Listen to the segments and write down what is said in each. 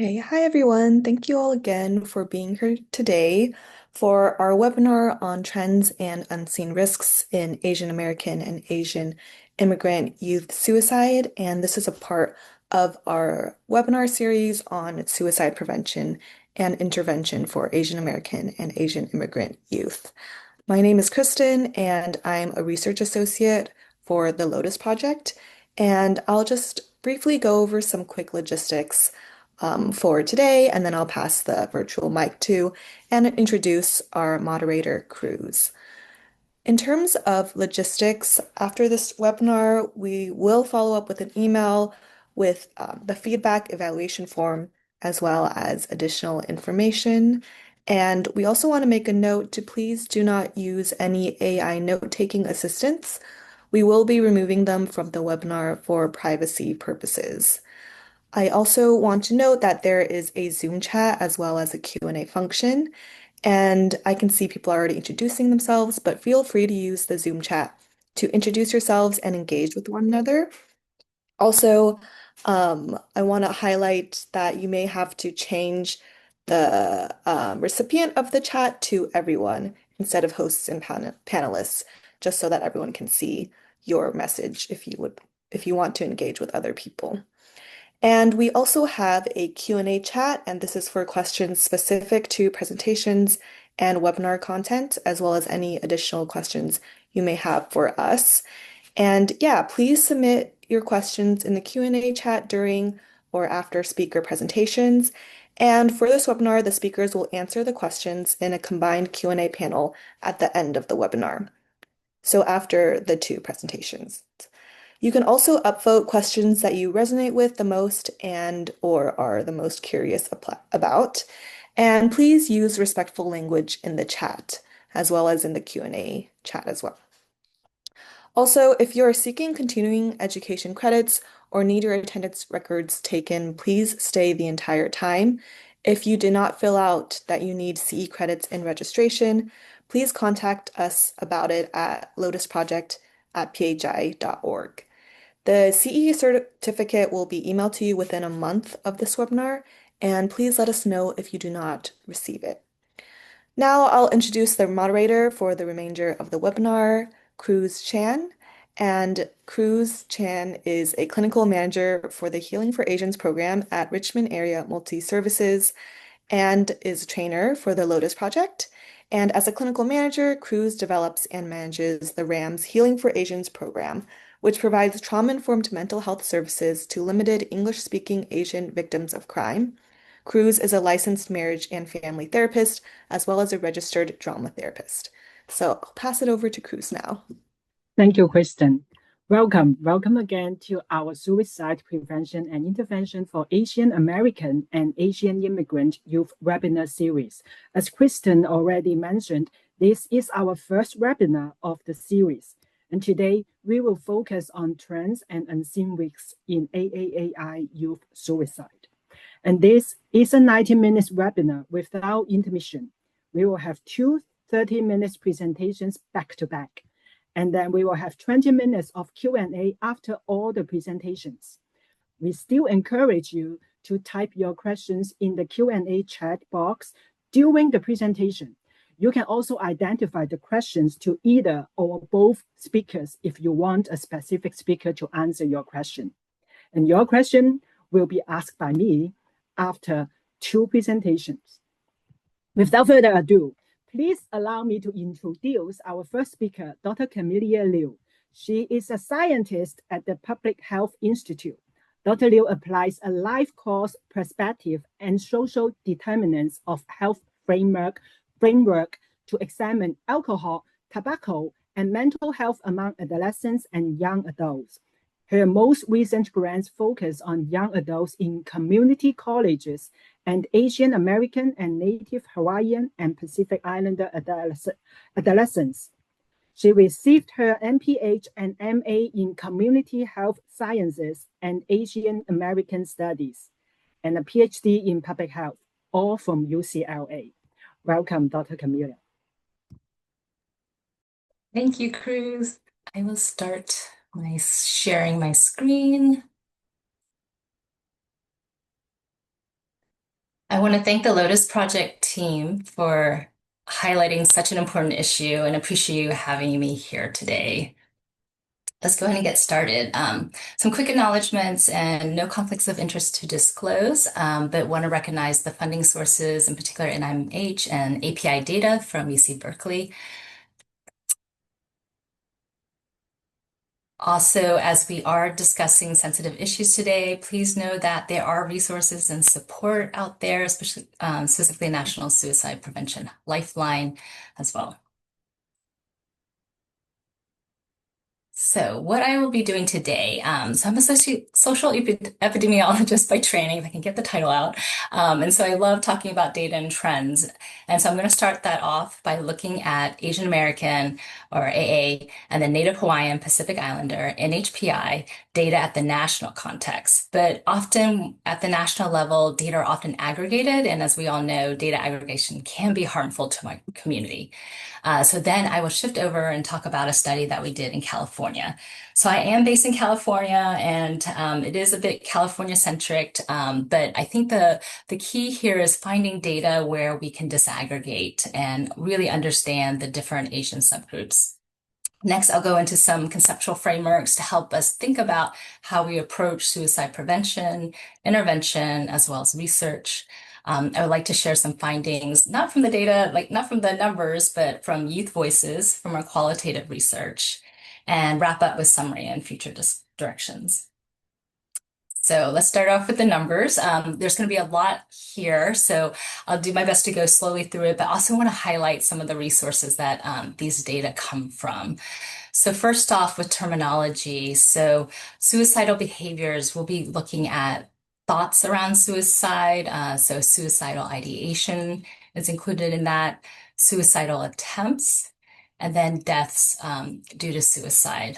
Hey, hi everyone. Thank you all again for being here today for our webinar on trends and unseen risks in Asian American and Asian immigrant youth suicide. And this is a part of our webinar series on suicide prevention and intervention for Asian American and Asian immigrant youth. My name is Kristen, and I'm a research associate for the Lotus project. And I'll just briefly go over some quick logistics for today, and then I'll pass the virtual mic to and introduce our moderator, Cruz. In terms of logistics, after this webinar, we will follow up with an email with the feedback evaluation form as well as additional information. And we also want to make a note to please do not use any AI note-taking assistants. We will be removing them from the webinar for privacy purposes. I also want to note that there is a Zoom chat as well as a Q&A function, and I can see people are already introducing themselves, but feel free to use the Zoom chat to introduce yourselves and engage with one another. Also, I want to highlight that you may have to change the recipient of the chat to everyone instead of hosts and panelists, just so that everyone can see your message if you want to engage with other people. And we also have a Q&A chat, and this is for questions specific to presentations and webinar content, as well as any additional questions you may have for us. And yeah, please submit your questions in the Q&A chat during or after speaker presentations. And for this webinar, the speakers will answer the questions in a combined Q&A panel at the end of the webinar. So after the two presentations. You can also upvote questions that you resonate with the most and or are the most curious about. And please use respectful language in the chat, as well as in the Q&A chat as well. Also, if you are seeking continuing education credits or need your attendance records taken, please stay the entire time. If you did not fill out that you need CE credits in registration, please contact us about it at lotusproject@phi.org. The CE certificate will be emailed to you within a month of this webinar, and please let us know if you do not receive it. Now I'll introduce the moderator for the remainder of the webinar, Cruz Chan. And Cruz Chan is a clinical manager for the Healing for Asians program at Richmond Area Multi-Services and is a trainer for the Lotus Project. And as a clinical manager, Cruz develops and manages the RAMS Healing for Asians program, which provides trauma-informed mental health services to limited English-speaking Asian victims of crime. Cruz is a licensed marriage and family therapist, as well as a registered drama therapist. So I'll pass it over to Cruz now. Thank you, Kristen. Welcome again to our Suicide Prevention and Intervention for Asian American and Asian Immigrant Youth webinar series. As Kristen already mentioned, this is our first webinar of the series. And today, we will focus on trends and unseen risks in AAAI youth suicide. And this is a 90-minute webinar without intermission. We will have two 30-minute presentations back-to-back. And then we will have 20 minutes of Q&A after all the presentations. We still encourage you to type your questions in the Q&A chat box during the presentation. You can also identify the questions to either or both speakers if you want a specific speaker to answer your question. And your question will be asked by me after two presentations. Without further ado, please allow me to introduce our first speaker, Dr. Camillia Liu. She is a scientist at the Public Health Institute. Dr. Liu applies a life course perspective and social determinants of health framework to examine alcohol, tobacco, and mental health among adolescents and young adults. Her most recent grants focus on young adults in community colleges and Asian American and Native Hawaiian and Pacific Islander adolescents. She received her MPH and MA in Community Health Sciences and Asian American Studies, and a PhD in Public Health, all from UCLA. Welcome, Dr. Camilla. Thank you, Cruz. I will start sharing my screen. I want to thank the Lotus Project team for highlighting such an important issue and appreciate you having me here today. Let's go ahead and get started. Some quick acknowledgements and no conflicts of interest to disclose, but want to recognize the funding sources, in particular NIMH and API data from UC Berkeley. Also, as we are discussing sensitive issues today, please know that there are resources and support out there, especially specifically National Suicide Prevention Lifeline as well. So what I will be doing today, so I'm a social epidemiologist by training, if I can get the title out. And so I love talking about data and trends. And so I'm going to start that off by looking at Asian American, or AA, and then Native Hawaiian Pacific Islander, NHPI, data at the national context. But often at the national level, data are often aggregated. And as we all know, data aggregation can be harmful to my community. So then I will shift over and talk about a study that we did in California. So I am based in California, and it is a bit California-centric, but I think the key here is finding data where we can disaggregate and really understand the different Asian subgroups. Next, I'll go into some conceptual frameworks to help us think about how we approach suicide prevention, intervention, as well as research. I would like to share some findings, not from the data, not from the numbers, but from youth voices from our qualitative research, and wrap up with summary and future directions. So let's start off with the numbers. There's going to be a lot here, so I'll do my best to go slowly through it, but also want to highlight some of the resources that these data come from. So first off with terminology, so suicidal behaviors, we'll be looking at thoughts around suicide, so suicidal ideation is included in that, suicidal attempts, and then deaths due to suicide.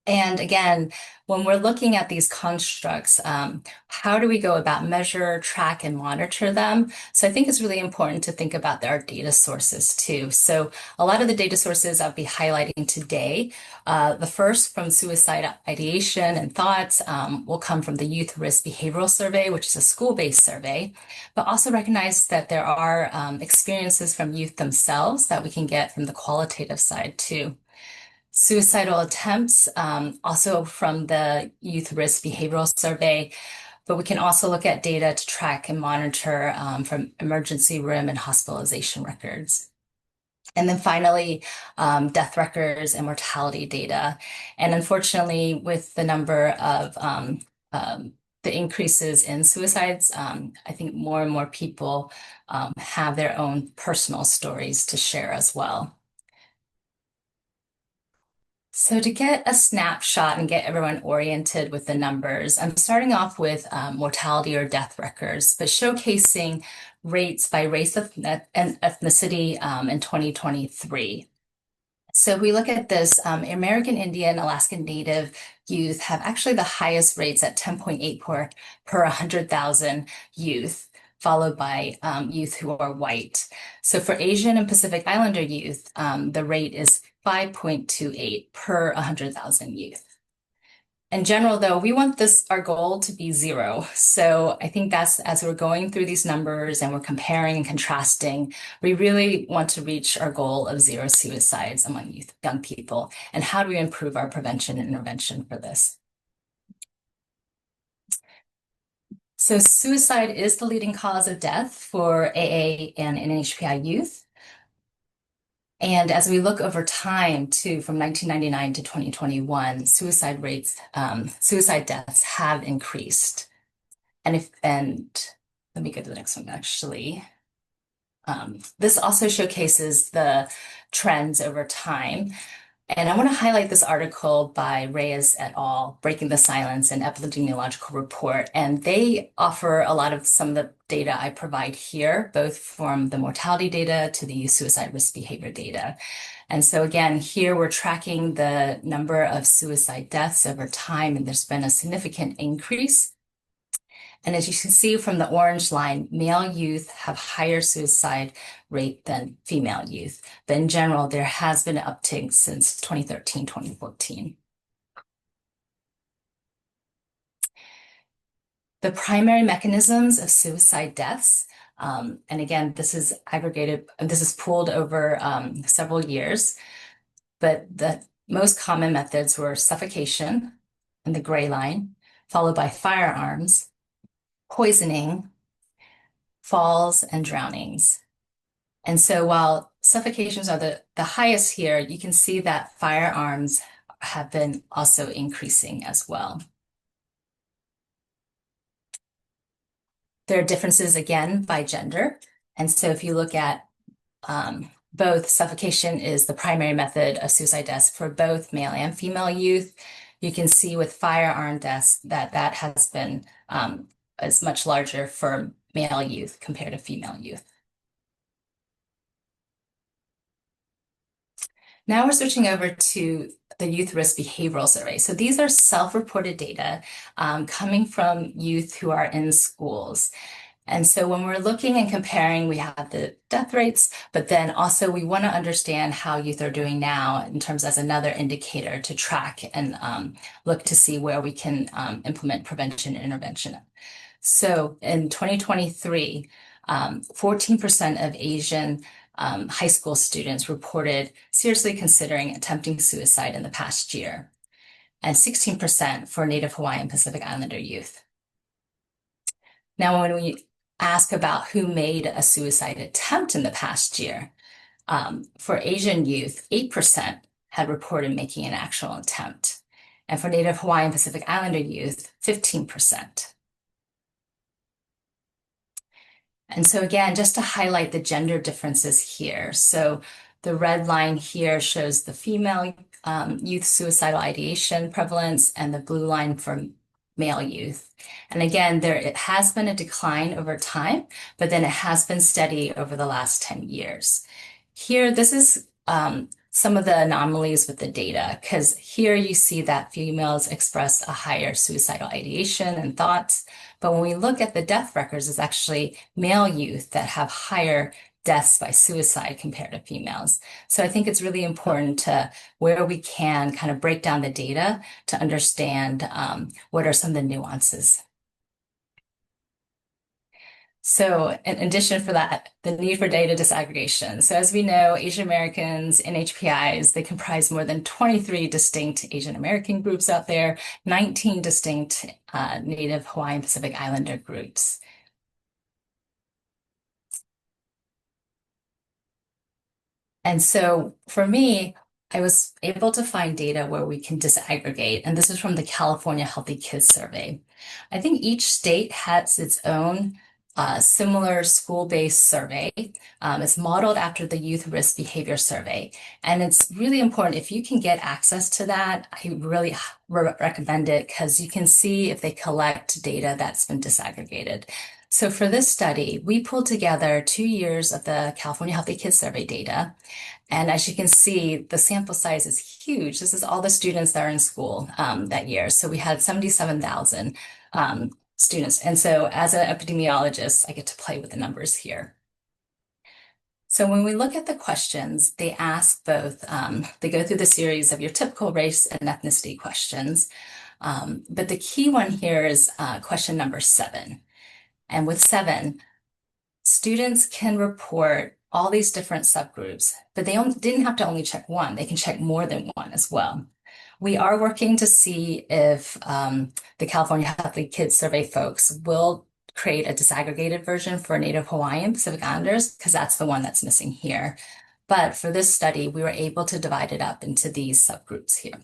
And again, when we're looking at these constructs, how do we go about measure, track, and monitor them? So I think it's really important to think about our data sources too. So a lot of the data sources I'll be highlighting today, the first from suicide ideation and thoughts will come from the Youth Risk Behavioral Survey, which is a school-based survey, but also recognize that there are experiences from youth themselves that we can get from the qualitative side too. Suicidal attempts, also from the Youth Risk Behavioral Survey, but we can also look at data to track and monitor from emergency room and hospitalization records. And then finally, death records and mortality data. And unfortunately, with the number of the increases in suicides, I think more and more people have their own personal stories to share as well. So to get a snapshot and get everyone oriented with the numbers, I'm starting off with mortality or death records, but showcasing rates by race and ethnicity in 2023. So if we look at this, American Indian, Alaskan Native youth have actually the highest rates at 10.8 per 100,000 youth, followed by youth who are white. So for Asian and Pacific Islander youth, the rate is 5.28 per 100,000 youth. In general, though, we want our goal to be zero. So I think that's, as we're going through these numbers and we're comparing and contrasting, we really want to reach our goal of zero suicides among young people. And how do we improve our prevention and intervention for this? So suicide is the leading cause of death for AA and NHPI youth. And as we look over time too, from 1999 to 2021, suicide deaths have increased. And let me go to the next one actually. This also showcases the trends over time. And I want to highlight this article by Reyes et al., Breaking the Silence, an epidemiological report. And they offer a lot of some of the data I provide here, both from the mortality data to the suicide risk behavior data. And so again, here we're tracking the number of suicide deaths over time, and there's been a significant increase. And as you can see from the orange line, male youth have higher suicide rate than female youth. But in general, there has been an uptick since 2013, 2014. The primary mechanisms of suicide deaths, and again, this is aggregated, this is pooled over several years, but the most common methods were suffocation in the gray line, followed by firearms, poisoning, falls, and drownings. And so while suffocations are the highest here, you can see that firearms have been also increasing as well. There are differences again by gender. And so if you look at both, suffocation is the primary method of suicide deaths for both male and female youth. You can see with firearm deaths that has been is much larger for male youth compared to female youth. Now we're switching over to the Youth Risk Behavioral Survey. So these are self-reported data coming from youth who are in schools. And so when we're looking and comparing, we have the death rates, but then also we want to understand how youth are doing now in terms as another indicator to track and look to see where we can implement prevention and intervention. So in 2023, 14% of Asian high school students reported seriously considering attempting suicide in the past year, and 16% for Native Hawaiian Pacific Islander youth. Now, when we ask about who made a suicide attempt in the past year, for Asian youth, 8% had reported making an actual attempt, and for Native Hawaiian Pacific Islander youth, 15%. And so again, just to highlight the gender differences here. So the red line here shows the female youth suicidal ideation prevalence and the blue line for male youth. And again, it has been a decline over time, but then it has been steady over the last 10 years. Here, this is some of the anomalies with the data, because here you see that females express a higher suicidal ideation and thoughts. But when we look at the death records, it's actually male youth that have higher deaths by suicide compared to females. So I think it's really important to, where we can, kind of break down the data to understand what are some of the nuances. So in addition for that, the need for data disaggregation. So as we know, Asian Americans, NHPIs, they comprise more than 23 distinct Asian American groups out there, 19 distinct Native Hawaiian Pacific Islander groups. And so for me, I was able to find data where we can disaggregate, and this is from the California Healthy Kids Survey. I think each state has its own similar school-based survey. It's modeled after the Youth Risk Behavior Survey. And it's really important, if you can get access to that, I really recommend it, because you can see if they collect data that's been disaggregated. So for this study, we pulled together 2 years of the California Healthy Kids Survey data. And as you can see, the sample size is huge. This is all the students that are in school that year. So we had 77,000 students. And so as an epidemiologist, I get to play with the numbers here. So when we look at the questions, they ask both, they go through the series of your typical race and ethnicity questions. But the key one here is question number 7. And with 7, students can report all these different subgroups, but they didn't have to only check one. They can check more than one as well. We are working to see if the California Healthy Kids Survey folks will create a disaggregated version for Native Hawaiian Pacific Islanders, because that's the one that's missing here. But for this study, we were able to divide it up into these subgroups here.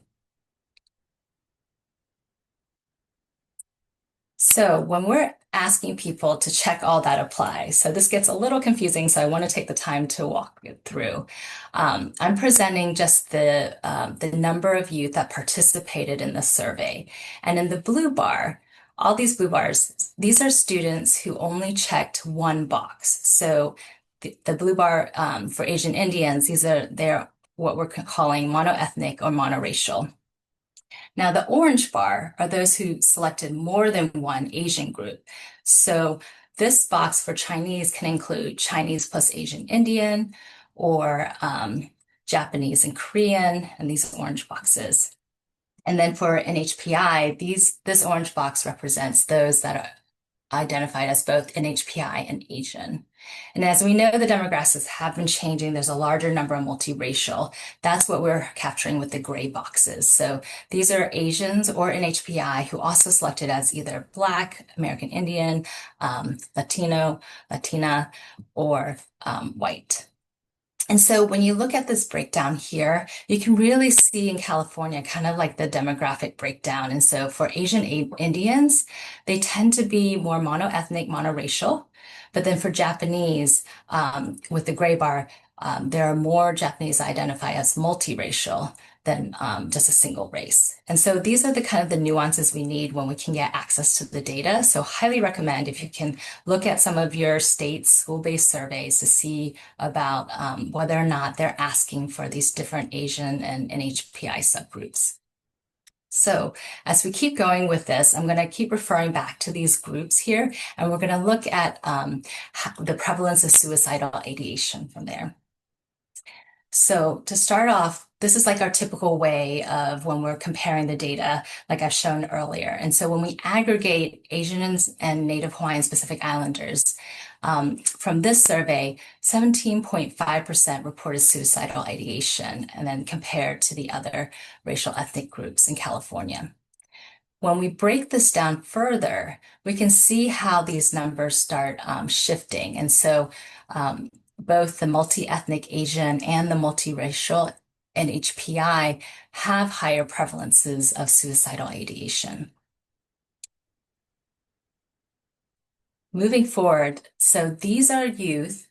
So when we're asking people to check all that applies, so this gets a little confusing, so I want to take the time to walk it through. I'm presenting just the number of youth that participated in the survey. And in the blue bar, all these blue bars, these are students who only checked one box. So the blue bar for Asian Indians, they're what we're calling monoethnic or monoracial. Now, the orange bar are those who selected more than one Asian group. So this box for Chinese can include Chinese plus Asian Indian, or Japanese and Korean, and these orange boxes. And then for NHPI, this orange box represents those that identified as both NHPI and Asian. And as we know, the demographics have been changing. There's a larger number of multiracial. That's what we're capturing with the gray boxes. So these are Asians or NHPI who also selected as either Black, American Indian, Latino, Latina, or white. And so when you look at this breakdown here, you can really see in California kind of like the demographic breakdown. And so for Asian Indians, they tend to be more monoethnic, monoracial. But then for Japanese, with the gray bar, there are more Japanese identify as multiracial than just a single race. And so these are the kind of the nuances we need when we can get access to the data. So highly recommend if you can look at some of your state's school-based surveys to see about whether or not they're asking for these different Asian and NHPI subgroups. So as we keep going with this, I'm going to keep referring back to these groups here, and we're going to look at the prevalence of suicidal ideation from there. So to start off, this is like our typical way of when we're comparing the data, like I've shown earlier. And so when we aggregate Asians and Native Hawaiian Pacific Islanders, from this survey, 17.5% reported suicidal ideation, and then compared to the other racial ethnic groups in California. When we break this down further, we can see how these numbers start shifting. And so both the multi-ethnic Asian and the multiracial NHPI have higher prevalences of suicidal ideation. Moving forward, so these are youth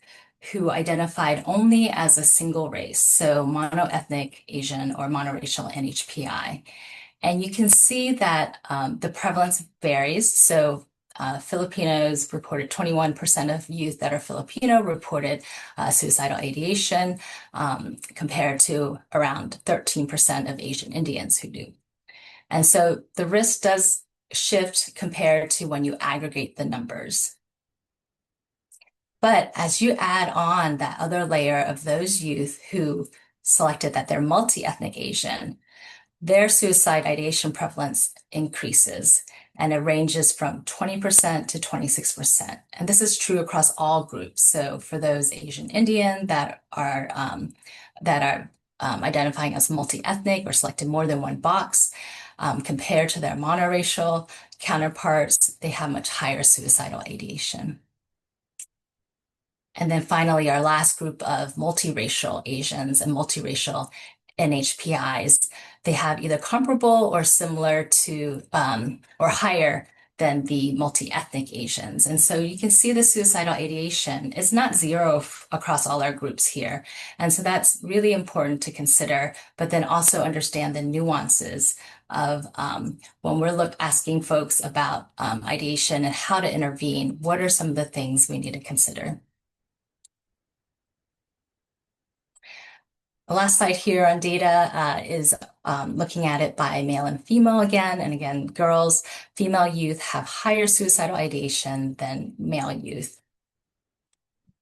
who identified only as a single race, so monoethnic Asian or monoracial NHPI. And you can see that the prevalence varies. So Filipinos reported 21% of youth that are Filipino reported suicidal ideation compared to around 13% of Asian Indians who do. And so the risk does shift compared to when you aggregate the numbers. But as you add on that other layer of those youth who selected that they're multi-ethnic Asian, their suicide ideation prevalence increases, and it ranges from 20% to 26%. And this is true across all groups. So for those Asian Indian that are identifying as multi-ethnic or selected more than one box, compared to their monoracial counterparts, they have much higher suicidal ideation. And then finally, our last group of multiracial Asians and multiracial NHPIs, they have either comparable or similar to or higher than the multi-ethnic Asians. And so you can see the suicidal ideation is not zero across all our groups here. And so that's really important to consider, but then also understand the nuances of when we're asking folks about ideation and how to intervene, what are some of the things we need to consider? The last slide here on data is looking at it by male and female again. And again, girls, female youth have higher suicidal ideation than male youth.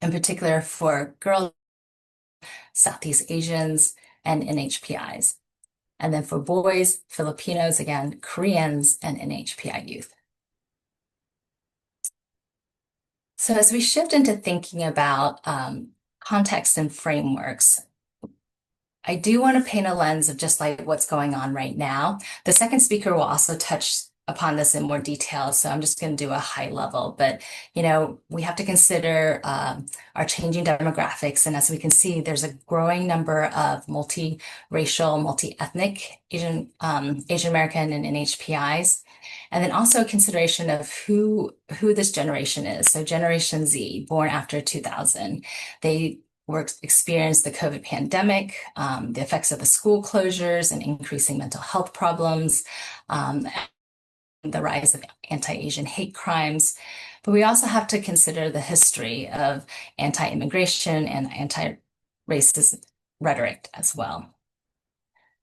In particular for girls, Southeast Asians, and NHPIs. And then for boys, Filipinos, again, Koreans, and NHPI youth. So as we shift into thinking about context and frameworks, I do want to paint a lens of just like what's going on right now. The second speaker will also touch upon this in more detail, so I'm just going to do a high level. But, you know, we have to consider our changing demographics. And as we can see, there's a growing number of multiracial, multi-ethnic Asian American and NHPIs. And then also a consideration of who this generation is. So Generation Z, born after 2000. They experienced the COVID pandemic, the effects of the school closures and increasing mental health problems, the rise of anti-Asian hate crimes. But we also have to consider the history of anti-immigration and anti-racist rhetoric as well.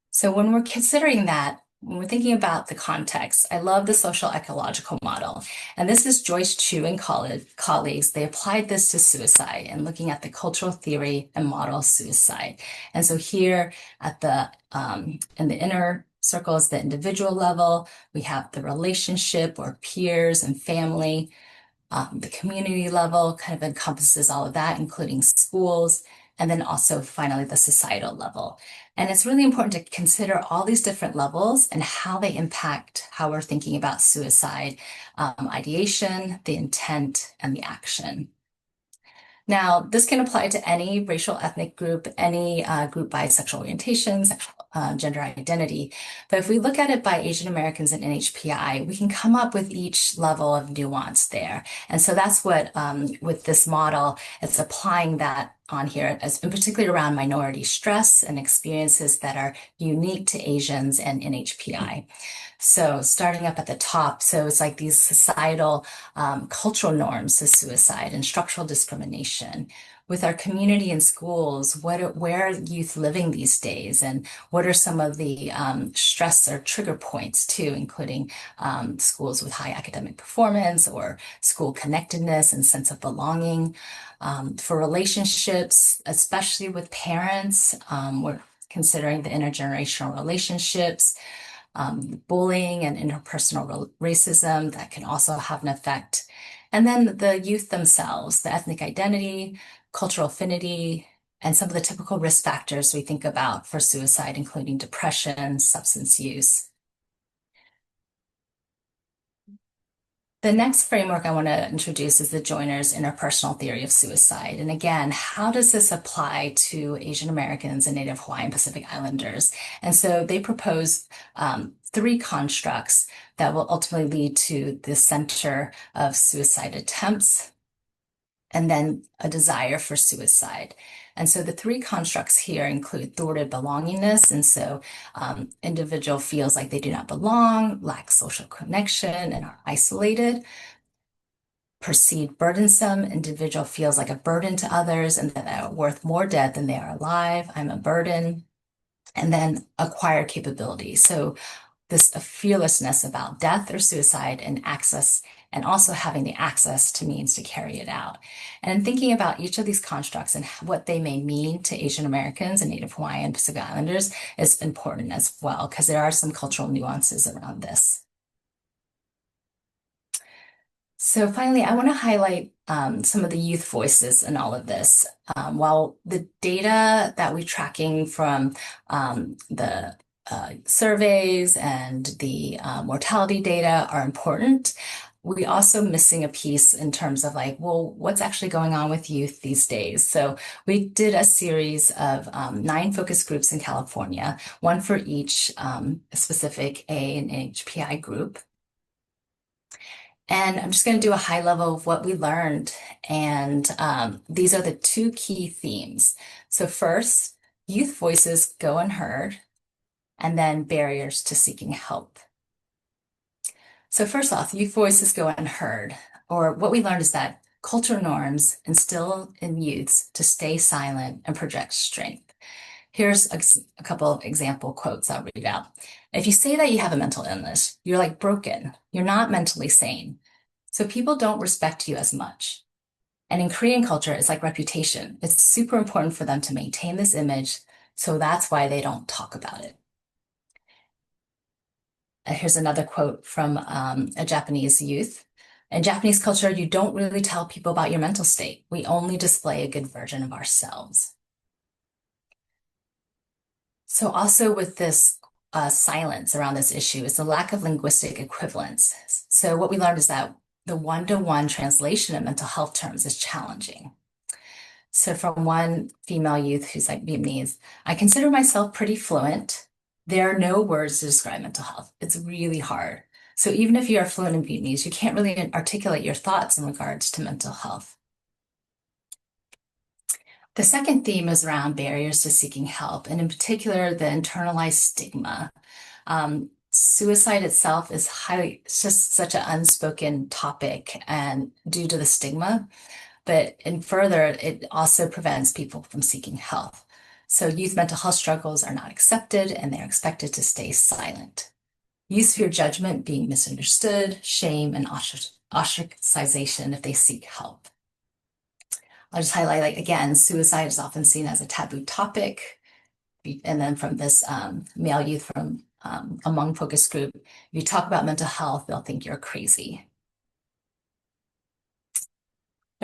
So when we're considering that, when we're thinking about the context, I love the social ecological model. And this is Joyce Chu and colleagues. They applied this to suicide and looking at the cultural theory and model suicide. And so here at the in the inner circles, the individual level, we have the relationship or peers and family. The community level kind of encompasses all of that, including schools, and then also finally the societal level. And it's really important to consider all these different levels and how they impact how we're thinking about suicide, ideation, the intent, and the action. Now, this can apply to any racial ethnic group, any group by sexual orientation, gender identity. But if we look at it by Asian Americans and NHPI, we can come up with each level of nuance there. And so that's what, with this model, it's applying that on here, as in particular around minority stress and experiences that are unique to Asians and NHPI. So starting up at the top, so it's like these societal cultural norms to suicide and structural discrimination. With our community and schools, where are youth living these days, and what are some of the stress or trigger points too, including schools with high academic performance or school connectedness and sense of belonging. For relationships, especially with parents, we're considering the intergenerational relationships, bullying and interpersonal racism that can also have an effect. And then the youth themselves, the ethnic identity, cultural affinity, and some of the typical risk factors we think about for suicide, including depression, substance use. The next framework I want to introduce is the Joiner's interpersonal theory of suicide. And again, how does this apply to Asian Americans and Native Hawaiian Pacific Islanders? And so they propose three constructs that will ultimately lead to the center of suicide attempts and then a desire for suicide. And so the three constructs here include thwarted belongingness. And so individual feels like they do not belong, lack social connection, and are isolated. Perceived burdensome, individual feels like a burden to others and that they are worth more dead than they are alive. I'm a burden. And then acquired capability. So this fearlessness about death or suicide and access, and also having the access to means to carry it out. And thinking about each of these constructs and what they may mean to Asian Americans and Native Hawaiian Pacific Islanders is important as well, because there are some cultural nuances around this. So finally, I want to highlight some of the youth voices in all of this. While the data that we're tracking from the surveys and the mortality data are important, we're also missing a piece in terms of like, well, what's actually going on with youth these days? So we did a series of 9 focus groups in California, one for each specific A and HPI group. And I'm just going to do a high level of what we learned. And these are the 2 key themes. So first, youth voices go unheard, and then barriers to seeking help. So first off, youth voices go unheard, or what we learned is that cultural norms instill in youths to stay silent and project strength. Here's a couple of example quotes I'll read out. If you say that you have a mental illness, you're like broken. You're not mentally sane. So people don't respect you as much. And in Korean culture, it's like reputation. It's super important for them to maintain this image. So that's why they don't talk about it. Here's another quote from a Japanese youth. In Japanese culture, you don't really tell people about your mental state. We only display a good version of ourselves. So also with this silence around this issue is the lack of linguistic equivalence. So what we learned is that the one-to-one translation of mental health terms is challenging. So from one female youth who's like Vietnamese, I consider myself pretty fluent. There are no words to describe mental health. It's really hard. So even if you are fluent in Vietnamese, you can't really articulate your thoughts in regards to mental health. The second theme is around barriers to seeking help, and in particular, the internalized stigma. Suicide itself is it's just such an unspoken topic and due to the stigma, but in further, it also prevents people from seeking help. So youth mental health struggles are not accepted and they're expected to stay silent. Youth fear judgment, being misunderstood, shame, and ostracization if they seek help. I'll just highlight, like, again, suicide is often seen as a taboo topic. And then from this male youth from among focus group, if you talk about mental health, they'll think you're crazy.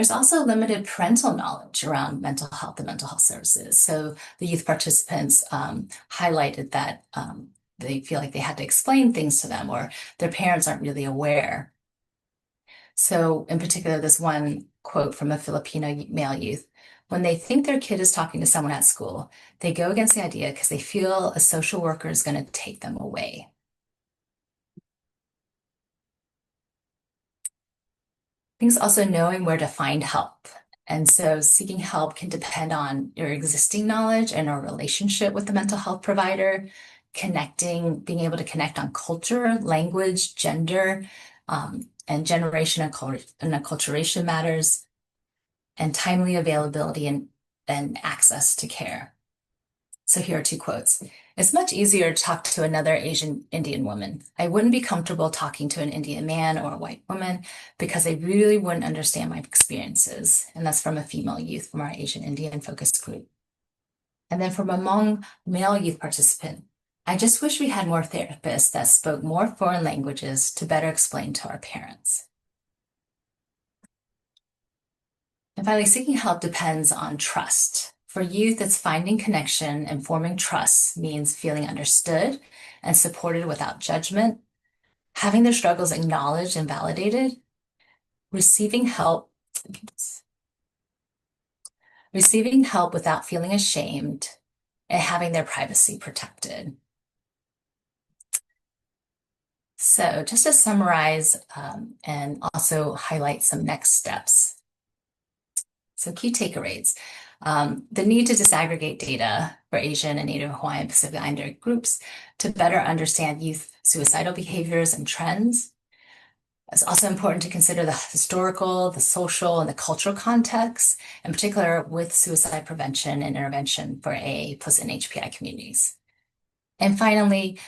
There's also limited parental knowledge around mental health and mental health services. So the youth participants highlighted that they feel like they had to explain things to them or their parents aren't really aware. So in particular, this one quote from a Filipino male youth, when they think their kid is talking to someone at school, they go against the idea because they feel a social worker is going to take them away. I think it's also knowing where to find help. And so seeking help can depend on your existing knowledge and our relationship with the mental health provider, being able to connect on culture, language, gender, and generation and acculturation matters, and timely availability and access to care. So here are two quotes. It's much easier to talk to another Asian Indian woman. I wouldn't be comfortable talking to an Indian man or a white woman because they really wouldn't understand my experiences. And that's from a female youth from our Asian Indian focus group. And then from among male youth participants, I just wish we had more therapists that spoke more foreign languages to better explain to our parents. And finally, seeking help depends on trust. For youth, it's finding connection and forming trust means feeling understood and supported without judgment, having their struggles acknowledged and validated, receiving help without feeling ashamed, and having their privacy protected. So just to summarize and also highlight some next steps. So key takeaways. The need to disaggregate data for Asian and Native Hawaiian Pacific Islander groups to better understand youth suicidal behaviors and trends. It's also important to consider the historical, the social, and the cultural context, in particular with suicide prevention and intervention for AA plus NHPI communities. And finally,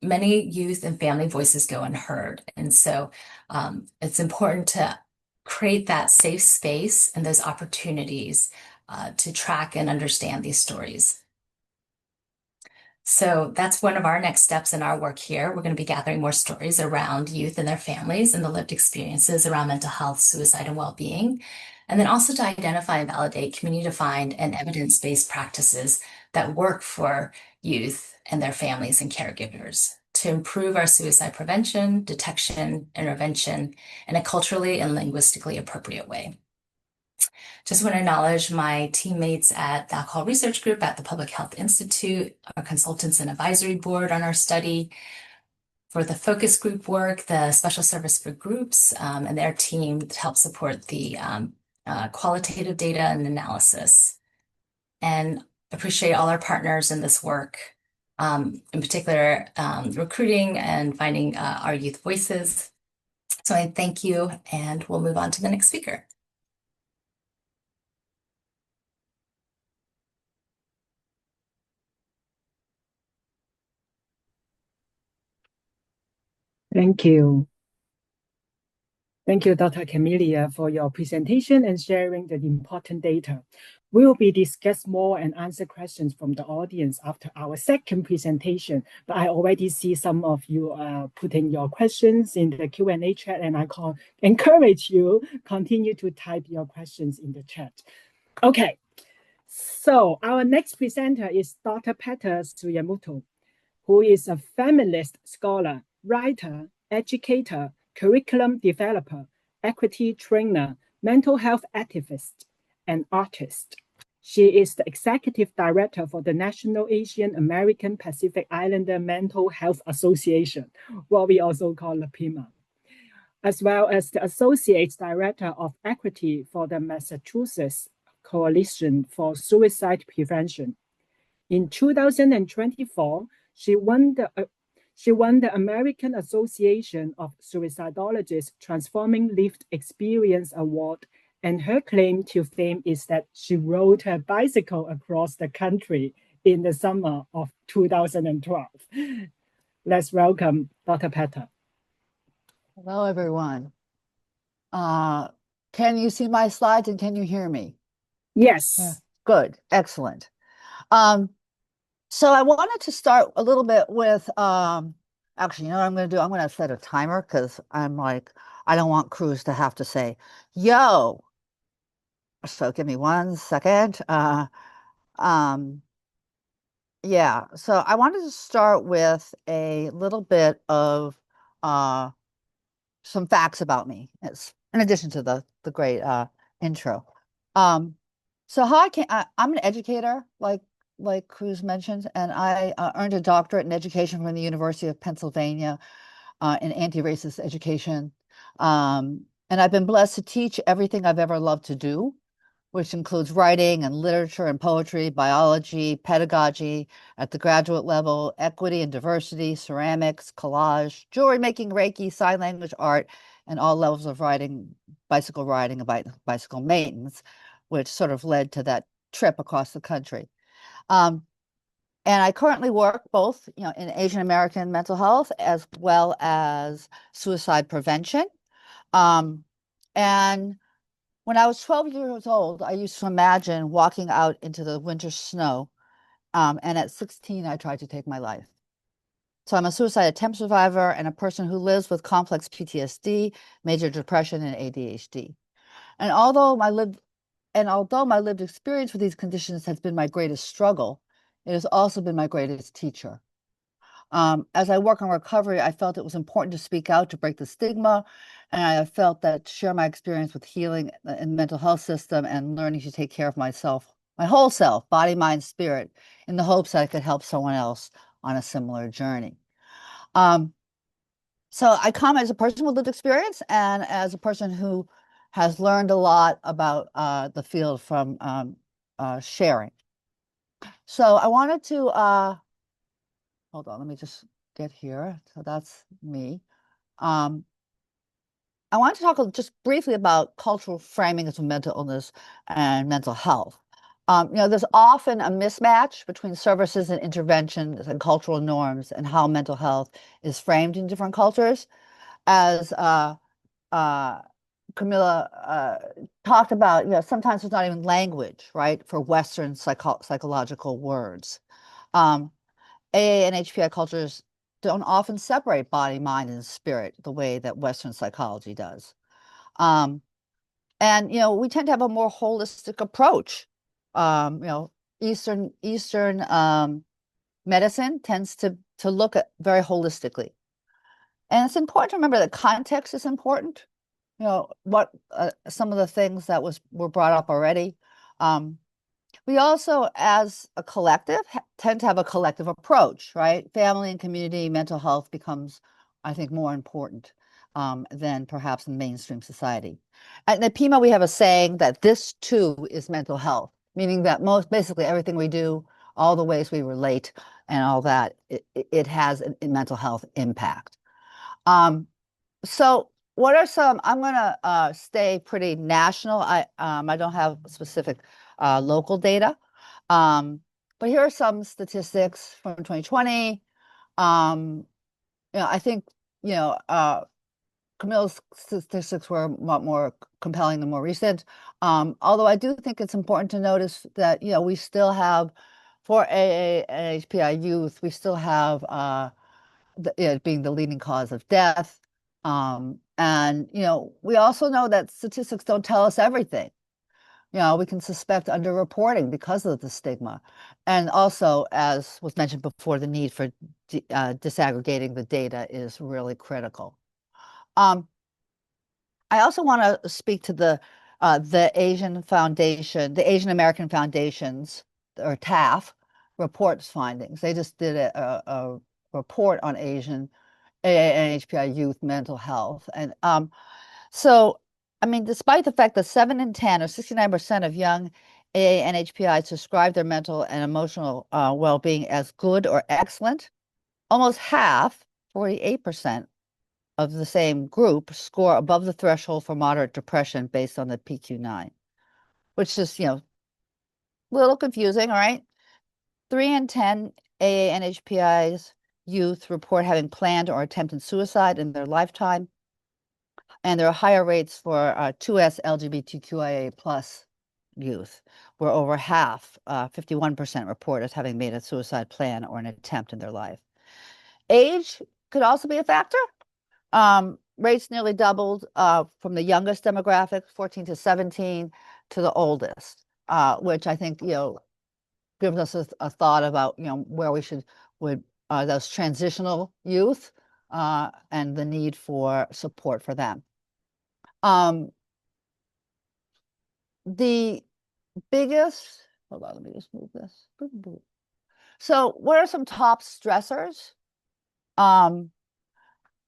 many youth and family voices go unheard. And so it's important to create that safe space and those opportunities to track and understand these stories. So that's one of our next steps in our work here. We're going to be gathering more stories around youth and their families and the lived experiences around mental health, suicide, and well-being. And then also to identify and validate community-defined and evidence-based practices that work for youth and their families and caregivers to improve our suicide prevention, detection, intervention in a culturally and linguistically appropriate way. Just want to acknowledge my teammates at the Alcohol Research Group at the Public Health Institute, our consultants and advisory board on our study. For the focus group work, the Special Service for Groups and their team to help support the qualitative data and analysis. And appreciate all our partners in this work, in particular, recruiting and finding our youth voices. So I thank you, and we'll move on to the next speaker. Thank you. Thank you, Dr. Camillia, for your presentation and sharing the important data. We will be discuss more and answer questions from the audience after our second presentation, but I already see some of you putting your questions in the Q&A chat, and I encourage you continue to type your questions in the chat. Okay, so our next presenter is Dr. Peter Suyemoto, who is a feminist scholar, writer, educator, curriculum developer, equity trainer, mental health activist, and artist. She is the executive director for the National Asian American Pacific Islander Mental Health Association, what we also call LMFT, as well as the associate director of equity for the Massachusetts Coalition for Suicide Prevention. In 2024, she won the American Association of Suicidologists Transforming Lived Experience Award, and her claim to fame is that she rode her bicycle across the country in the summer of 2012. Let's welcome Dr. Petter. Hello, everyone. Can you see my slides and can you hear me? Yes. Yeah. Good, excellent. So I wanted to start a little bit with, actually, you know what I'm going to do? I'm going to set a timer because I'm like, I don't want Cruz to have to say, yo. So give me 1 second. Yeah, so I wanted to start with a little bit of uh, some facts about me. It's in addition to the great intro. Um, so I'm an educator, like Cruz mentioned, and I earned a doctorate in education from the University of Pennsylvania in anti-racist education. And I've been blessed to teach everything I've ever loved to do, which includes writing and literature and poetry, biology, pedagogy at the graduate level, equity and diversity, ceramics, collage, jewelry making, Reiki, sign language art, and all levels of riding, bicycle riding and bicycle maintenance, which sort of led to that trip across the country. And I currently work both, in Asian American mental health as well as suicide prevention. Um, and when I was 12 years old, I used to imagine walking out into the winter snow. And at 16, I tried to take my life. So I'm a suicide attempt survivor and a person who lives with complex PTSD, major depression, and ADHD. And although my lived experience with these conditions has been my greatest struggle, it has also been my greatest teacher. As I work on recovery, I felt it was important to speak out to break the stigma. And I felt that to share my experience with healing in the mental health system and learning to take care of myself, my whole self, body, mind, spirit, in the hopes that I could help someone else on a similar journey. So I come as a person with lived experience and as a person who has learned a lot about the field from sharing. So I wanted to hold on, let me just get here. So that's me. I want to talk just briefly about cultural framing of mental illness and mental health. There's often a mismatch between services and interventions and cultural norms and how mental health is framed in different cultures. As Camilla talked about, sometimes there's not even language, right, for Western psychological words. AA and HPI cultures don't often separate body, mind, and spirit the way that Western psychology does. And we tend to have a more holistic approach. Eastern medicine tends to look at very holistically. And it's important to remember that context is important. What some of the things that were brought up already. We also, as a collective, tend to have a collective approach, right? Family and community mental health becomes, I think, more important than perhaps in mainstream society. At NAAPIMHA, we have a saying that this too is mental health, meaning that basically everything we do, all the ways we relate and all that, it has a mental health impact. So what are some, I'm going to stay pretty national. I don't have specific local data. But here are some statistics from 2020. I think, Camilla's statistics were a lot more compelling and more recent. Although I do think it's important to notice that, we still have, for AA and HPI youth, we still have it being the leading cause of death. And, we also know that statistics don't tell us everything. We can suspect underreporting because of the stigma. And also, as was mentioned before, the need for disaggregating the data is really critical. I also want to speak to the Asian Foundation, the Asian American Foundations, or TAF, reports findings. They just did a report on Asian AA and HPI youth mental health. And so, I mean, despite the fact that 7 in 10 or 69% of young AA and HPIs describe their mental and emotional well-being as good or excellent, almost half, 48% of the same group score above the threshold for moderate depression based on the PQ-9, which is, a little confusing, all right? 3 in 10 AA and HPIs youth report having planned or attempted suicide in their lifetime. And there are higher rates for 2S LGBTQIA plus youth, where over half, 51%, report as having made a suicide plan or an attempt in their life. Age could also be a factor. rates nearly doubled from the youngest demographic, 14 to 17, to the oldest, which I think, gives us a thought about, where we would those transitional youth and the need for support for them. The biggest, hold on, let me just move this. So what are some top stressors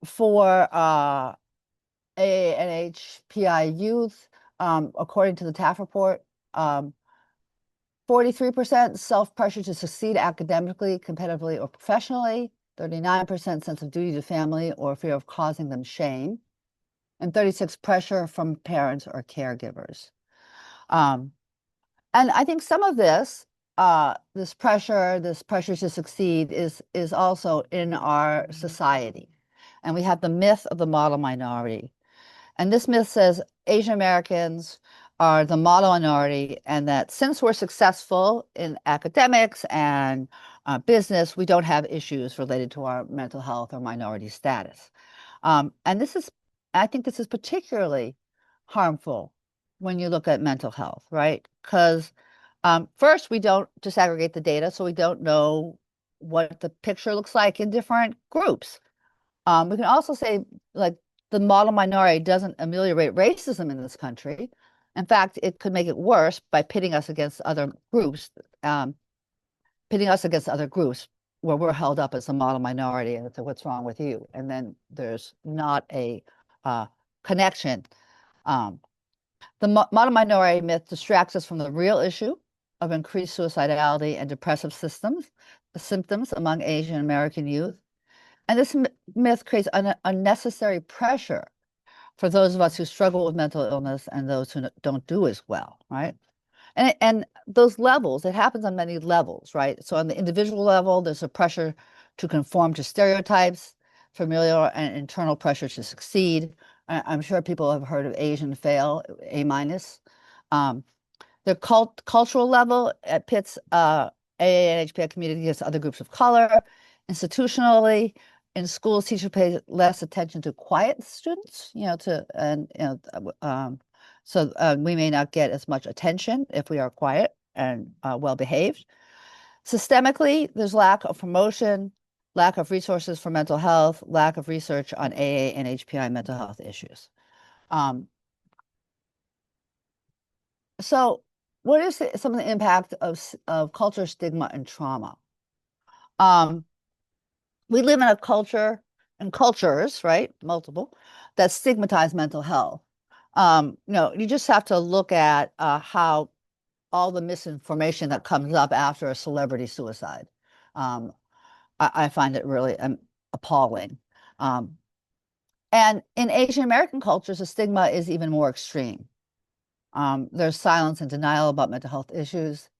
for AANHPI youth? According to the TAF report, 43% self-pressure to succeed academically, competitively, or professionally, 39% sense of duty to family or fear of causing them shame, and 36% pressure from parents or caregivers. And I think some of this, this pressure to succeed is also in our society. And we have the myth of the model minority. And this myth says Asian Americans are the model minority, and that since we're successful in academics and business, we don't have issues related to our mental health or minority status. And I think this is particularly harmful when you look at mental health, right? Because first, we don't disaggregate the data, so we don't know what the picture looks like in different groups. We can also say, like, the model minority doesn't ameliorate racism in this country. In fact, it could make it worse by pitting us against other groups, where we're held up as a model minority and so what's wrong with you? And then there's not a connection. The model minority myth distracts us from the real issue of increased suicidality and depressive symptoms among Asian American youth. And this myth creates unnecessary pressure for those of us who struggle with mental illness and those who don't do as well, right? And those levels, it happens on many levels, right? So on the individual level, there's a pressure to conform to stereotypes, familial and internal pressure to succeed. I'm sure people have heard of Asian fail, A minus. The cultural level, it pits AA and HPI community against other groups of color. Institutionally, in schools, teachers pay less attention to quiet students, so we may not get as much attention if we are quiet and well behaved. Systemically, there's lack of promotion, lack of resources for mental health, lack of research on AA and HPI mental health issues. So what is some of the impact of culture, stigma, and trauma? We live in a culture and cultures, right? Multiple, that stigmatize mental health. You just have to look at how all the misinformation that comes up after a celebrity suicide. I find it really appalling. And in Asian American cultures, the stigma is even more extreme. There's silence and denial about mental health issues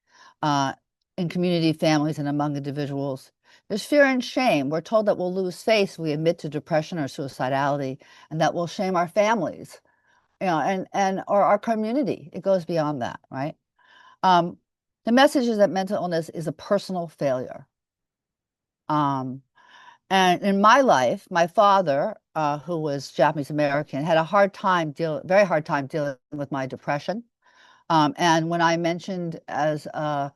in community, families, and among individuals. There's fear and shame. We're told that we'll lose face if we admit to depression or suicidality, and that will shame our families, or our community. It goes beyond that, right? The message is that mental illness is a personal failure. And in my life, my father, who was Japanese American, had very hard time dealing with my depression. And when I mentioned I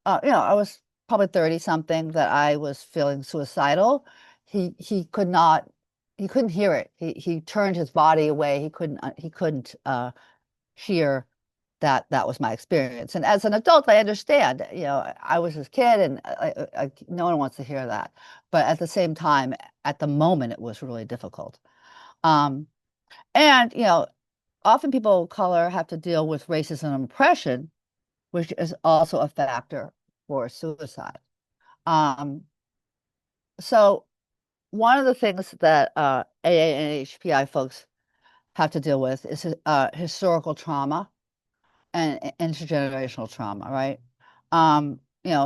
was probably 30 something, that I was feeling suicidal, he couldn't hear it. He turned his body away. He couldn't hear that was my experience. And as an adult, I understand, I was his kid, and no one wants to hear that. But at the same time, at the moment, it was really difficult. And, often people of color have to deal with racism and oppression, which is also a factor for suicide. So one of the things that AA and HPI folks have to deal with is historical trauma and intergenerational trauma, right?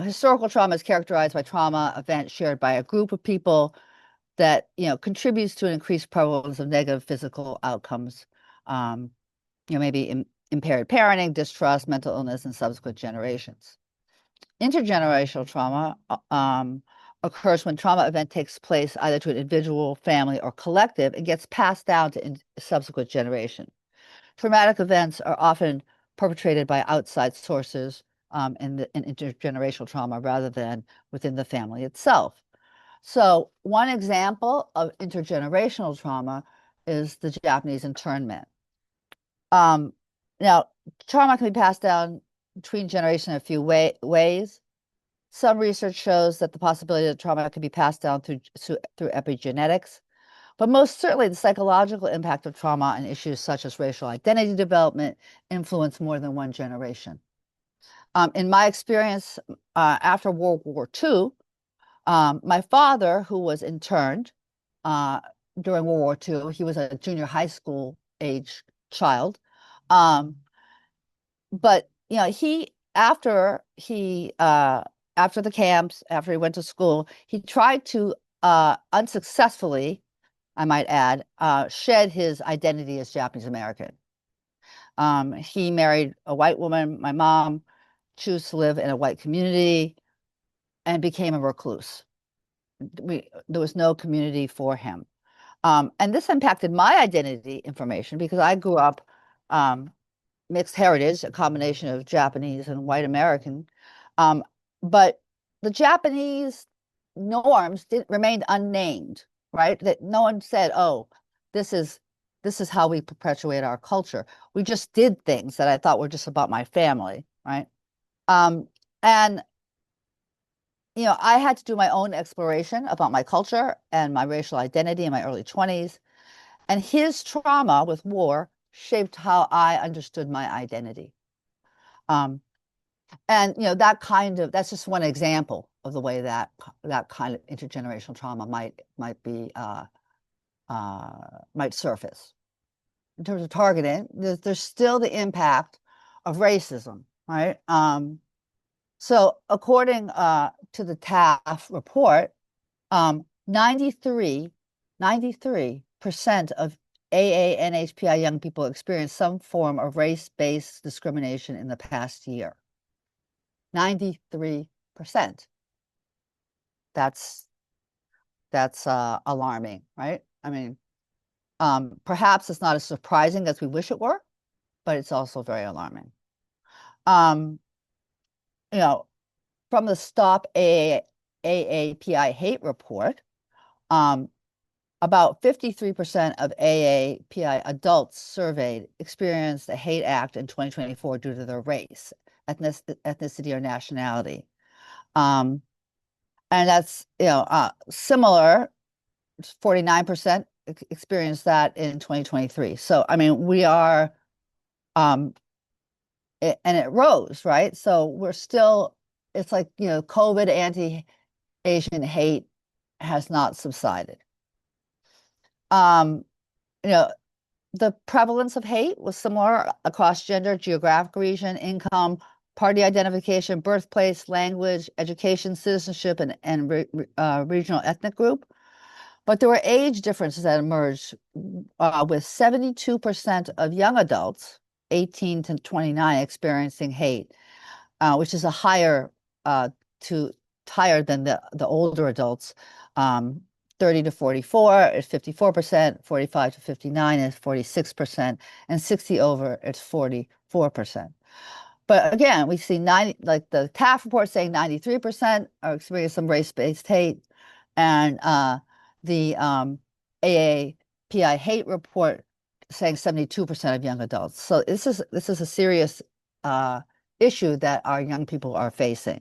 Historical trauma is characterized by trauma events shared by a group of people that, contributes to an increased prevalence of negative physical outcomes, maybe impaired parenting, distrust, mental illness, and subsequent generations. Intergenerational trauma occurs when trauma event takes place either to an individual, family, or collective and gets passed down to subsequent generation. Traumatic events are often perpetrated by outside sources in intergenerational trauma rather than within the family itself. So one example of intergenerational trauma is the Japanese internment. Now, trauma can be passed down between generations in a few ways. Some research shows that the possibility that trauma can be passed down through epigenetics, but most certainly the psychological impact of trauma and issues such as racial identity development influence more than one generation. In my experience, after World War II, my father, who was interned during World War II, he was a junior high school age child. But after the camps, after he went to school, he tried to unsuccessfully, I might add, shed his identity as Japanese American. He married a white woman. My mom chose to live in a white community and became a recluse. There was no community for him. And this impacted my identity information because I grew up mixed heritage, a combination of Japanese and white American. But the Japanese norms remained unnamed, right? That no one said, "Oh, this is how we perpetuate our culture." We just did things that I thought were just about my family, right? And I had to do my own exploration about my culture and my racial identity in my early 20s. And his trauma with war shaped how I understood my identity. And that's just one example of the way that kind of intergenerational trauma might surface. In terms of targeting, there's still the impact of racism, right? So according to the TAF report, 93% of AANHPI young people experienced some form of race-based discrimination in the past year. 93%. That's alarming, right? I mean, perhaps it's not as surprising as we wish it were, but it's also very alarming. From the Stop AAPI Hate report, about 53% of AAPI adults surveyed experienced a hate act in 2024 due to their race, ethnicity, or nationality. And that's similar. 49% experienced that in 2023. So I mean, we are, and it rose, right? So we're still. It's like COVID anti-Asian hate has not subsided. The prevalence of hate was similar across gender, geographic region, income, party identification, birthplace, language, education, citizenship, and regional ethnic group. But there were age differences that emerged with 72% of young adults, 18 to 29, experiencing hate, which is higher than the older adults. 30 to 44 is 54%, 45 to 59 is 46%, and 60 over it's 44%. But again, we see like the TAF report saying 93% are experiencing some race-based hate, and the AAPI hate report saying 72% of young adults. So this is a serious issue that our young people are facing.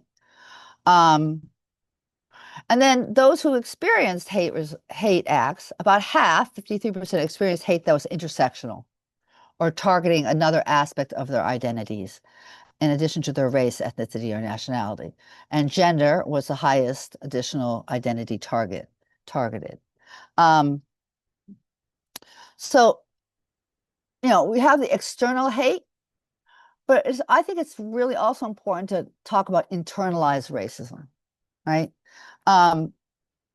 And then those who experienced hate acts, about half, 53%, experienced hate that was intersectional or targeting another aspect of their identities in addition to their race, ethnicity, or nationality. And gender was the highest additional identity targeted. So, we have the external hate, but I think it's really also important to talk about internalized racism, right?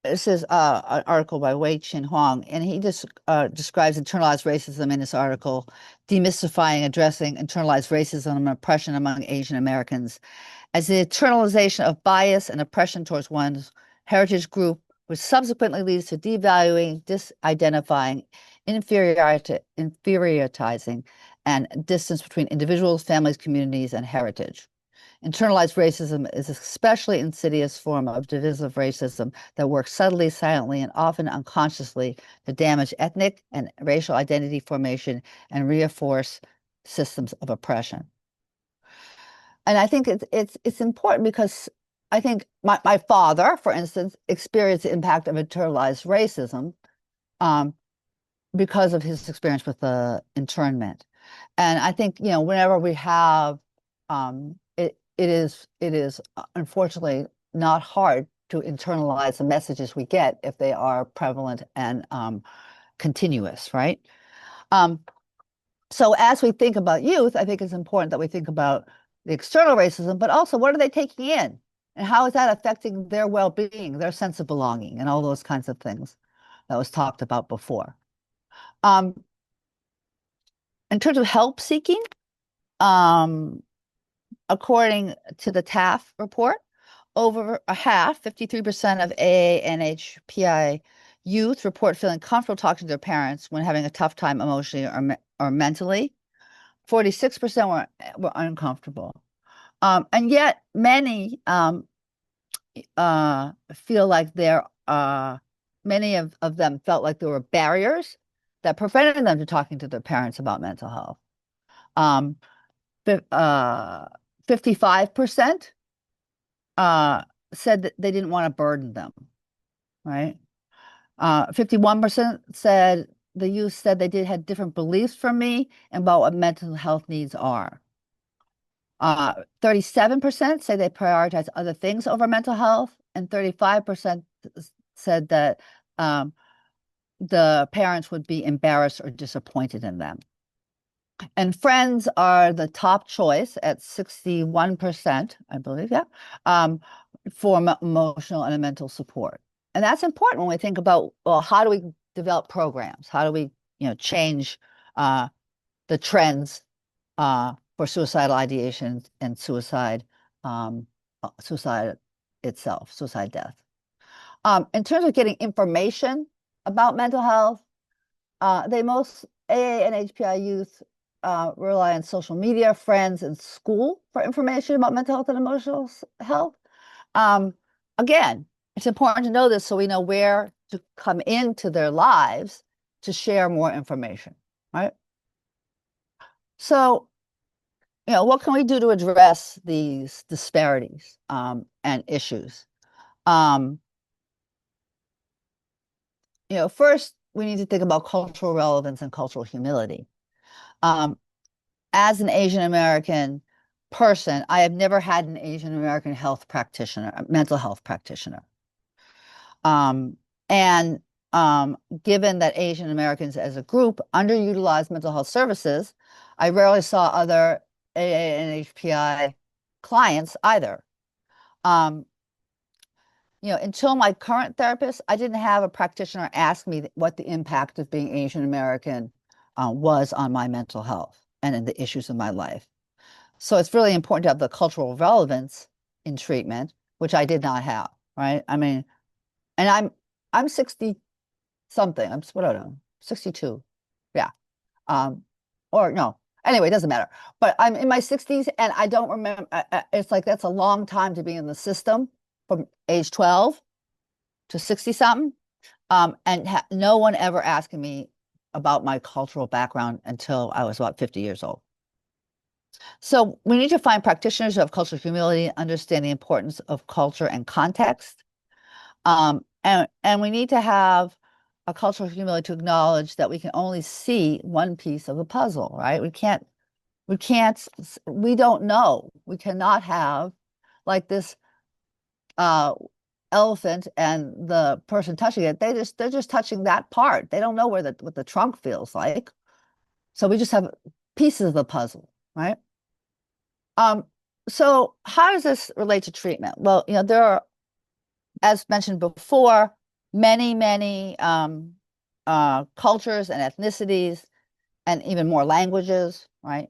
This is an article by Wei Chin Huang, and he just describes internalized racism in this article, demystifying, addressing internalized racism and oppression among Asian Americans as the internalization of bias and oppression towards one's heritage group, which subsequently leads to devaluing, disidentifying, inferiorizing, and distance between individuals, families, communities, and heritage. Internalized racism is an especially insidious form of divisive racism that works subtly, silently, and often unconsciously to damage ethnic and racial identity formation and reinforce systems of oppression. And I think it's important because I think my father, for instance, experienced the impact of internalized racism because of his experience with the internment. And I think, whenever we have it is unfortunately not hard to internalize the messages we get if they are prevalent and continuous, right? So as we think about youth, I think it's important that we think about the external racism, but also what are they taking in? And how is that affecting their well-being, their sense of belonging, and all those kinds of things that was talked about before. In terms of help seeking, according to the TAF report, over a half, 53% of AA and HPI youth report feeling comfortable talking to their parents when having a tough time emotionally or mentally. 46% were uncomfortable. And yet many feel like many of them felt like there were barriers that prevented them from talking to their parents about mental health. 55% said that they didn't want to burden them, right? 51% said the youth said they had different beliefs from me about what mental health needs are. 37% say they prioritize other things over mental health, and 35% said that the parents would be embarrassed or disappointed in them. And friends are the top choice at 61%, I believe, for emotional and mental support. And that's important when we think about, well, how do we develop programs? How do we, change the trends for suicidal ideation and suicide itself, suicide death. In terms of getting information about mental health, most AA and HPI youth rely on social media, friends, and school for information about mental health and emotional health. Again, it's important to know this so we know where to come into their lives to share more information, right? So, what can we do to address these disparities and issues? First, we need to think about cultural relevance and cultural humility. As an Asian American person, I have never had an Asian American mental health practitioner. Given that Asian Americans as a group underutilize mental health services, I rarely saw other AA and HPI clients either. Until my current therapist, I didn't have a practitioner ask me what the impact of being Asian American was on my mental health and in the issues of my life. So it's really important to have the cultural relevance in treatment, which I did not have, right? I mean, and I'm 60 something. I'm what I don't know, 62. Yeah. Or no. Anyway, it doesn't matter. But I'm in my 60s and I don't remember. It's like that's a long time to be in the system from age 12 to 60 something. And no one ever asking me about my cultural background until I was about 50 years old. So we need to find practitioners who have cultural humility, understand the importance of culture and context. And we need to have a cultural humility to acknowledge that we can only see one piece of the puzzle, right? We don't know. We cannot have like this elephant and the person touching it. They're just touching that part. They don't know what the trunk feels like. So we just have pieces of the puzzle, right? So how does this relate to treatment? Well, there are, as mentioned before, many cultures and ethnicities, and even more languages, right?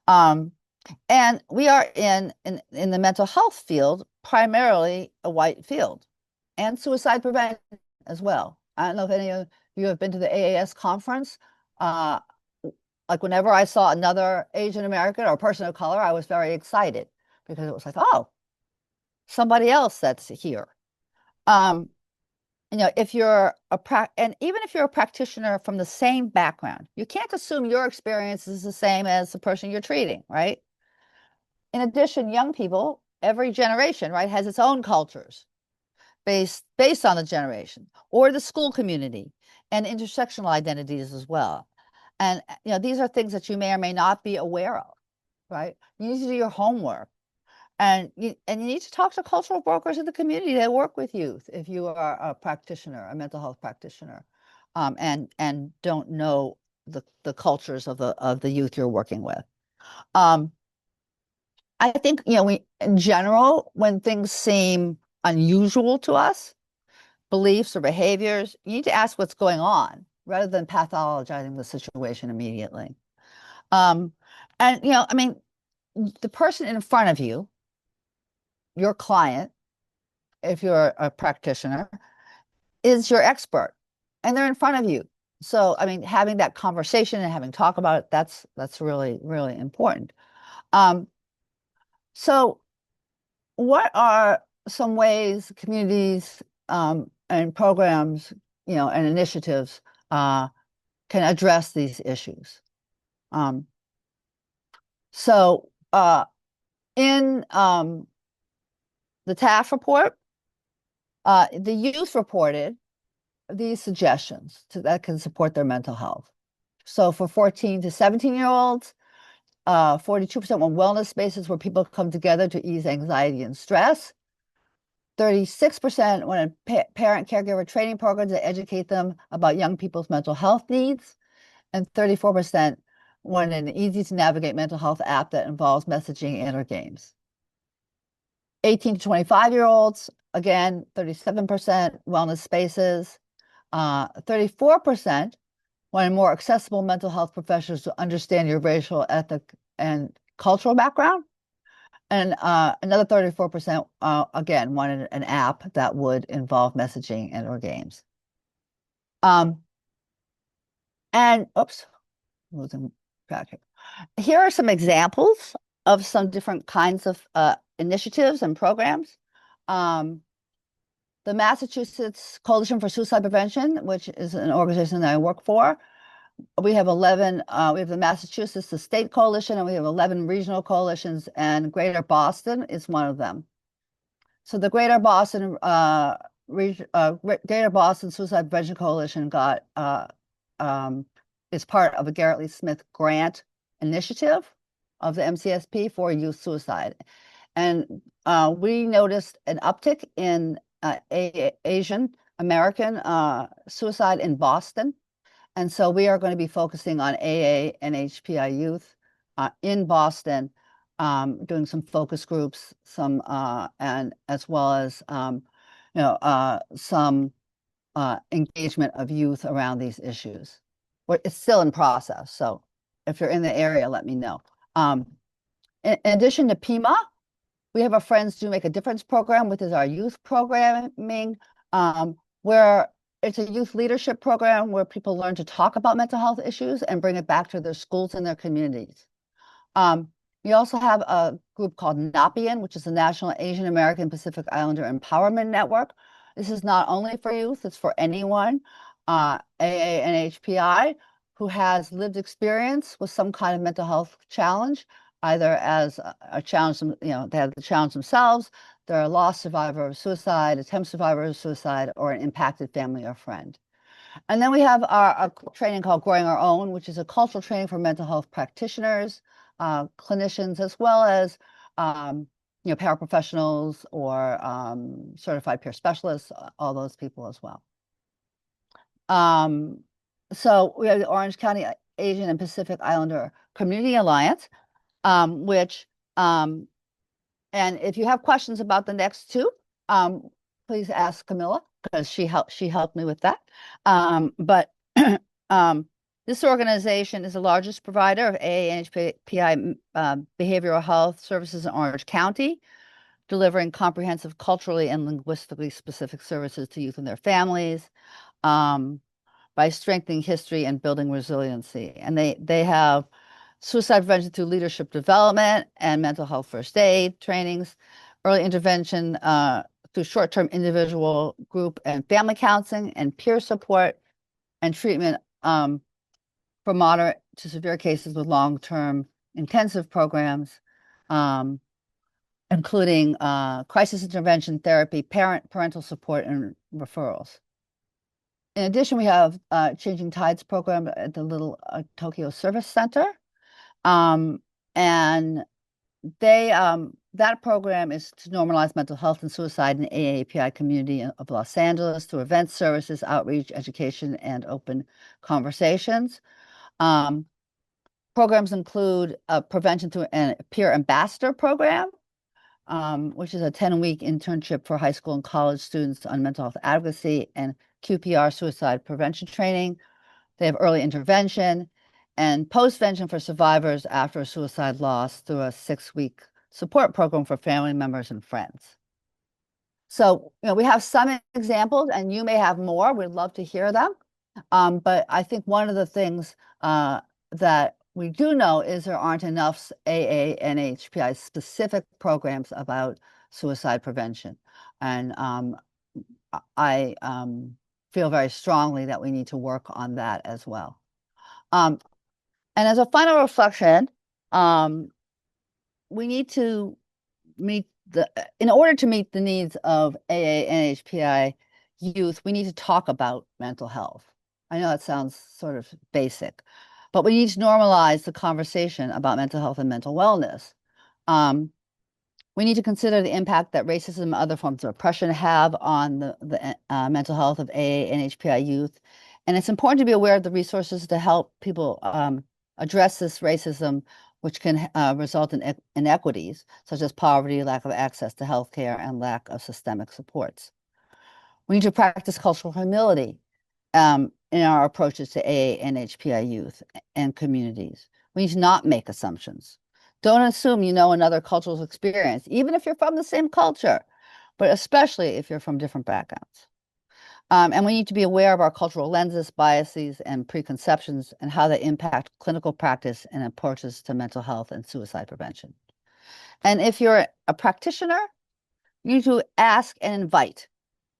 And we are in the mental health field primarily a white field. and suicide prevention as well. I don't know if any of you have been to the AAS conference. Like whenever I saw another Asian American or person of color, I was very excited because it was like, oh, somebody else that's here. If you're and even if you're a practitioner from the same background, you can't assume your experience is the same as the person you're treating, right? In addition, young people, every generation, right, has its own cultures based on the generation or the school community and intersectional identities as well. And these are things that you may or may not be aware of, right? You need to do your homework. And you need to talk to cultural brokers in the community that work with youth if you are a practitioner, a mental health practitioner, and don't know the cultures of the youth you're working with. I think in general, when things seem unusual to us, beliefs or behaviors, you need to ask what's going on rather than pathologizing the situation immediately. And I mean, the person in front of you, your client, if you're a practitioner, is your expert, and they're in front of you. So, I mean, having that conversation and having talk about it, that's really, really important. So what are some ways communities and programs, and initiatives can address these issues? So in the TAF report, the youth reported these suggestions that can support their mental health. So for 14 to 17-year-olds, 42% want wellness spaces where people come together to ease anxiety and stress. 36% wanted parent caregiver training programs that educate them about young people's mental health needs. And 34% wanted an easy to navigate mental health app that involves messaging and or games. 18 to 25-year-olds, again, 37% wellness spaces. 34% wanted more accessible mental health professionals to understand your racial, ethnic, and cultural background. And another 34%, again, wanted an app that would involve messaging and or games. And oops, losing track here. Here are some examples of some different kinds of initiatives and programs. The Massachusetts Coalition for Suicide Prevention, which is an organization that I work for, we have 11, we have the Massachusetts, the state coalition, and we have 11 regional coalitions, and Greater Boston is one of them. So the Greater Boston Suicide Prevention Coalition is part of a Garrett Lee Smith grant initiative of the MCSP for youth suicide. And we noticed an uptick in Asian American suicide in Boston. And so we are going to be focusing on AA and HPI youth in Boston, doing some focus groups, and as well as some engagement of youth around these issues. It's still in process, so if you're in the area, let me know. In addition to PIMA, we have a Friends Do Make a Difference program, which is our youth programming, where it's a youth leadership program where people learn to talk about mental health issues and bring it back to their schools and their communities. We also have a group called NAAPIMHA, which is the National Asian American Pacific Islander Empowerment Network. This is not only for youth, it's for anyone, AA and HPI, who has lived experience with some kind of mental health challenge, either as a challenge, they have the challenge themselves, they're a lost survivor of suicide, attempt survivor of suicide, or an impacted family or friend. And then we have our training called Growing Our Own, which is a cultural training for mental health practitioners, clinicians, as well as paraprofessionals or certified peer specialists, all those people as well. So we have the Orange County Asian and Pacific Islander Community Alliance, which, and if you have questions about the next two, please ask Camilla, because she helped me with that. But this organization is the largest provider of AA and HPI behavioral health services in Orange County. delivering comprehensive culturally and linguistically specific services to youth and their families, by strengthening history and building resiliency. And they have suicide prevention through leadership development and mental health first aid trainings, early intervention through short-term individual, group, and family counseling, and peer support and treatment for moderate to severe cases with long-term intensive programs, including crisis intervention therapy, parental support, and referrals. In addition, we have Changing Tides program at the Little Tokyo Service Center. And that program is to normalize mental health and suicide in the AAPI community of Los Angeles through events, services, outreach, education, and open conversations. Programs include a prevention through a peer ambassador program, which is a 10-week internship for high school and college students on mental health advocacy, and QPR suicide prevention training. They have early intervention and post-vention for survivors after a suicide loss through a 6-week support program for family members and friends. So, we have some examples, and you may have more. We'd love to hear them. But I think one of the things that we do know is there aren't enough AA and HPI specific programs about suicide prevention. And I feel very strongly that we need to work on that as well. And as a final reflection, we need to in order to meet the needs of AA and HPI youth, we need to talk about mental health. I know that sounds sort of basic, but we need to normalize the conversation about mental health and mental wellness. We need to consider the impact that racism and other forms of oppression have on the mental health of AA and HPI youth. And it's important to be aware of the resources to help people address this racism, which can result in inequities, such as poverty, lack of access to healthcare, and lack of systemic supports. We need to practice cultural humility in our approaches to AA and HPI youth and communities. We need to not make assumptions. Don't assume you know another cultural experience, even if you're from the same culture, but especially if you're from different backgrounds. And we need to be aware of our cultural lenses, biases, and preconceptions, and how they impact clinical practice and approaches to mental health and suicide prevention. And if you're a practitioner, you need to ask and invite.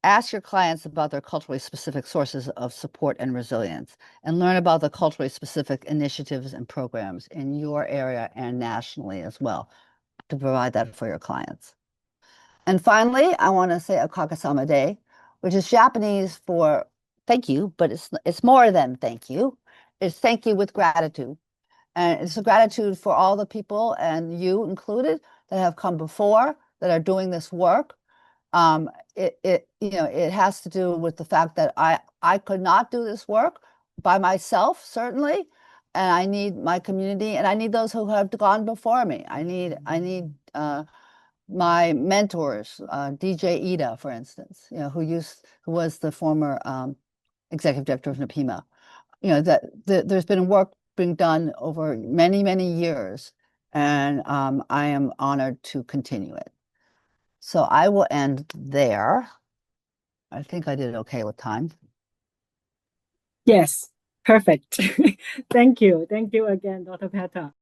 Ask your clients about their culturally specific sources of support and resilience, and learn about the culturally specific initiatives and programs in your area and nationally as well to provide that for your clients. And finally, I want to say okagesama de, which is Japanese for thank you, but it's more than thank you. It's thank you with gratitude. And it's a gratitude for all the people, and you included, that have come before, that are doing this work. It has to do with the fact that I could not do this work by myself, certainly, and I need my community, and I need those who have gone before me. I need my mentors, DJ Ida, for instance, who was the former executive director of NAAPIMHA. There's been work being done over many, many years, and I am honored to continue it. So I will end there. I think I did okay with time. Yes, perfect. Thank you. Thank you again, Dr. Peta.